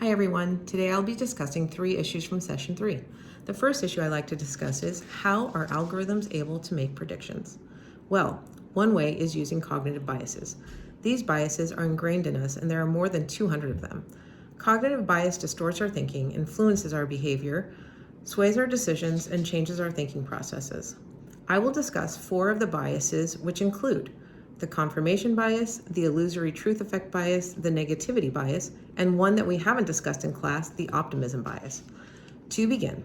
Hi everyone, today I'll be discussing 3 issues from session 3. The first issue I'd like to discuss is how are algorithms able to make predictions? Well, one way is using cognitive biases. These biases are ingrained in us and there are more than 200 of them. Cognitive bias distorts our thinking, influences our behavior, sways our decisions, and changes our thinking processes. I will discuss 4 of the biases, which include the confirmation bias, the illusory truth effect bias, the negativity bias, and one that we haven't discussed in class, the optimism bias. To begin,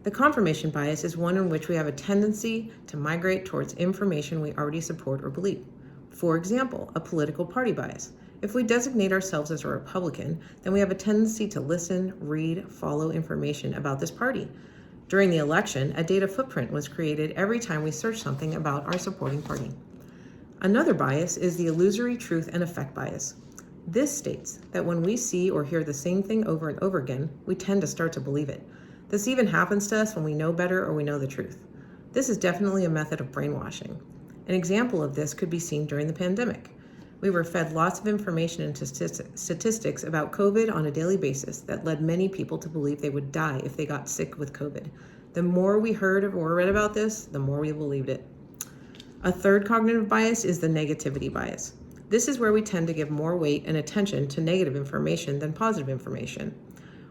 the confirmation bias is one in which we have a tendency to migrate towards information we already support or believe. For example, a political party bias. If we designate ourselves as a Republican, then we have a tendency to listen, read, follow information about this party. During the election, a data footprint was created every time we search something about our supporting party. Another bias is the illusory truth and effect bias. This states that when we see or hear the same thing over and over again, we tend to start to believe it. This even happens to us when we know better or we know the truth. This is definitely a method of brainwashing. An example of this could be seen during the pandemic. We were fed lots of information and statistics about COVID on a daily basis that led many people to believe they would die if they got sick with COVID. The more we heard or read about this, the more we believed it. A third cognitive bias is the negativity bias. This is where we tend to give more weight and attention to negative information than positive information.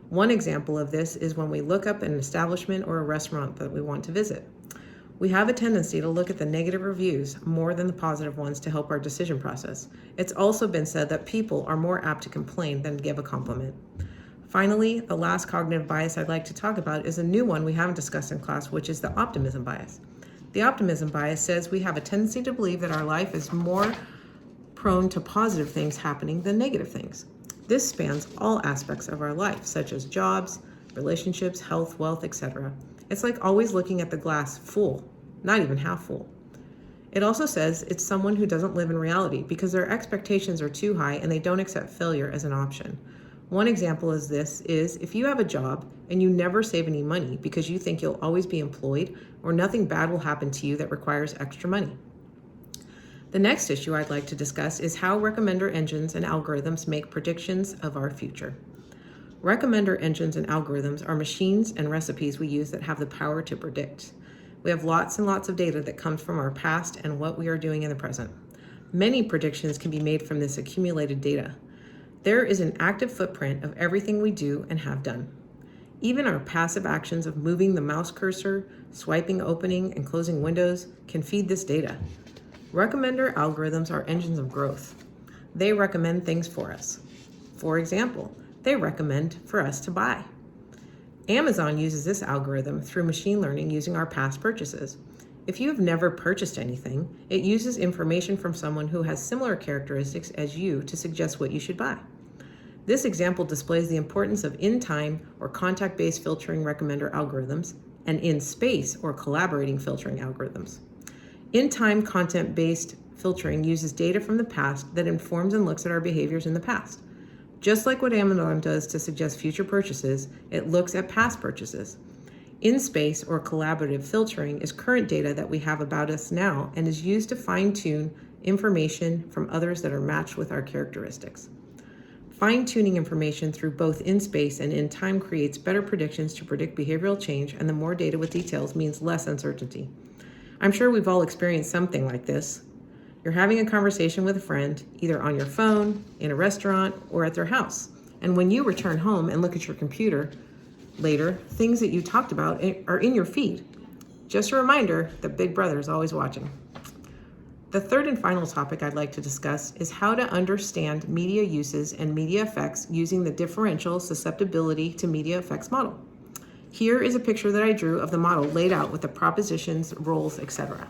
One example of this is when we look up an establishment or a restaurant that we want to visit. We have a tendency to look at the negative reviews more than the positive ones to help our decision process. It's also been said that people are more apt to complain than give a compliment. Finally, the last cognitive bias I'd like to talk about is a new one we haven't discussed in class, which is the optimism bias. The optimism bias says we have a tendency to believe that our life is more prone to positive things happening than negative things. This spans all aspects of our life, such as jobs, relationships, health, wealth, etc. It's like always looking at the glass full, not even half full. It also says it's someone who doesn't live in reality because their expectations are too high and they don't accept failure as an option. One example is this is if you have a job and you never save any money because you think you'll always be employed or nothing bad will happen to you that requires extra money. The next issue I'd like to discuss is how recommender engines and algorithms make predictions of our future. Recommender engines and algorithms are machines and recipes we use that have the power to predict. We have lots and lots of data that comes from our past and what we are doing in the present. Many predictions can be made from this accumulated data. There is an active footprint of everything we do and have done. Even our passive actions of moving the mouse cursor, swiping, opening, and closing windows can feed this data. Recommender algorithms are engines of growth. They recommend things for us. For example, they recommend for us to buy. Amazon uses this algorithm through machine learning using our past purchases. If you have never purchased anything, it uses information from someone who has similar characteristics as you to suggest what you should buy. This example displays the importance of in-time or contact-based filtering recommender algorithms and in-space or collaborating filtering algorithms. In-time content-based filtering uses data from the past that informs and looks at our behaviors in the past. Just like what Amazon does to suggest future purchases, it looks at past purchases. In-space or collaborative filtering is current data that we have about us now and is used to fine-tune information from others that are matched with our characteristics. Fine-tuning information through both in-space and in-time creates better predictions to predict behavioral change, and the more data with details means less uncertainty. I'm sure we've all experienced something like this. You're having a conversation with a friend, either on your phone, in a restaurant, or at their house. And when you return home and look at your computer later, things that you talked about are in your feed. Just a reminder that Big Brother is always watching. The third and final topic I'd like to discuss is how to understand media uses and media effects using the differential susceptibility to media effects model. Here is a picture that I drew of the model laid out with the propositions, roles, etc.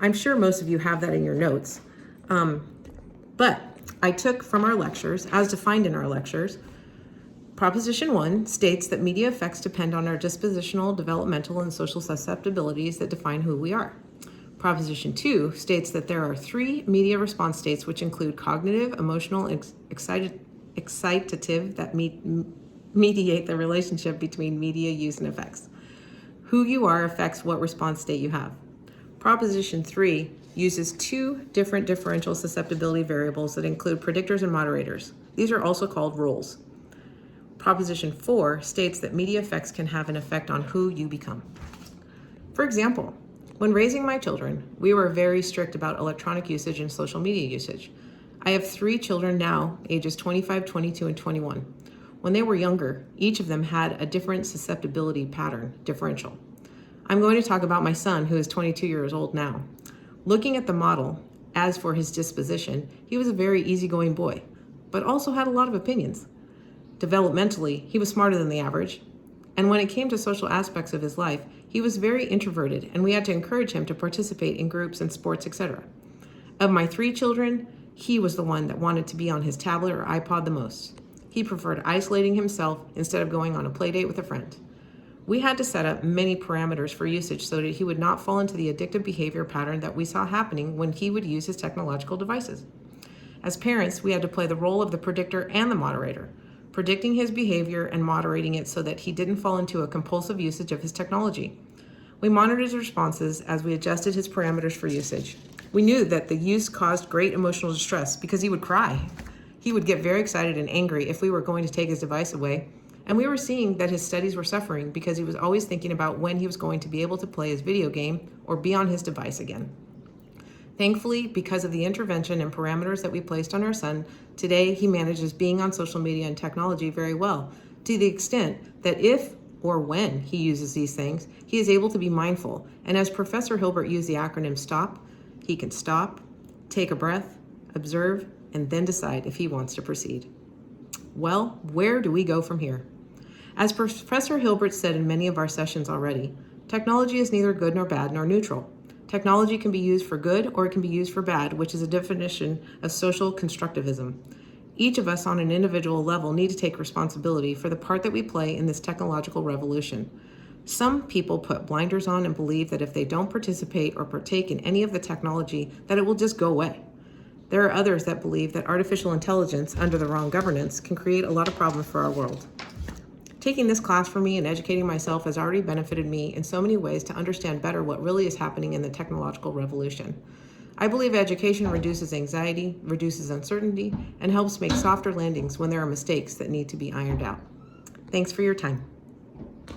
I'm sure most of you have that in your notes, but I took from our lectures, as defined in our lectures, Proposition 1 states that media effects depend on our dispositional, developmental, and social susceptibilities that define who we are. Proposition 2 states that there are 3 media response states which include cognitive, emotional, and excitative that mediate the relationship between media use and effects. Who you are affects what response state you have. Proposition 3 uses two different differential susceptibility variables that include predictors and moderators. These are also called rules. Proposition 4 states that media effects can have an effect on who you become. For example, when raising my children, we were very strict about electronic usage and social media usage. I have 3 children now, ages 25, 22, and 21. When they were younger, each of them had a different susceptibility pattern, differential. I'm going to talk about my son, who is 22 years old now. Looking at the model, as for his disposition, he was a very easygoing boy, but also had a lot of opinions. Developmentally, he was smarter than the average, and when it came to social aspects of his life, he was very introverted, and we had to encourage him to participate in groups and sports, etc. Of my 3 children, he was the one that wanted to be on his tablet or iPod the most. He preferred isolating himself instead of going on a play date with a friend. We had to set up many parameters for usage so that he would not fall into the addictive behavior pattern that we saw happening when he would use his technological devices. As parents, we had to play the role of the predictor and the moderator, predicting his behavior and moderating it so that he didn't fall into a compulsive usage of his technology. We monitored his responses as we adjusted his parameters for usage. We knew that the use caused great emotional distress because he would cry. He would get very excited and angry if we were going to take his device away. And we were seeing that his studies were suffering because he was always thinking about when he was going to be able to play his video game or be on his device again. Thankfully, because of the intervention and parameters that we placed on our son, today he manages being on social media and technology very well, to the extent that if or when he uses these things, he is able to be mindful. And as Professor Hilbert used the acronym STOP, he can stop, take a breath, observe, and then decide if he wants to proceed. Well, where do we go from here? As Professor Hilbert said in many of our sessions already, technology is neither good nor bad nor neutral. Technology can be used for good or it can be used for bad, which is a definition of social constructivism. Each of us on an individual level need to take responsibility for the part that we play in this technological revolution. Some people put blinders on and believe that if they don't participate or partake in any of the technology, that it will just go away. There are others that believe that artificial intelligence, under the wrong governance, can create a lot of problems for our world. Taking this class for me and educating myself has already benefited me in so many ways to understand better what really is happening in the technological revolution. I believe education reduces anxiety, reduces uncertainty, and helps make softer landings when there are mistakes that need to be ironed out. Thanks for your time.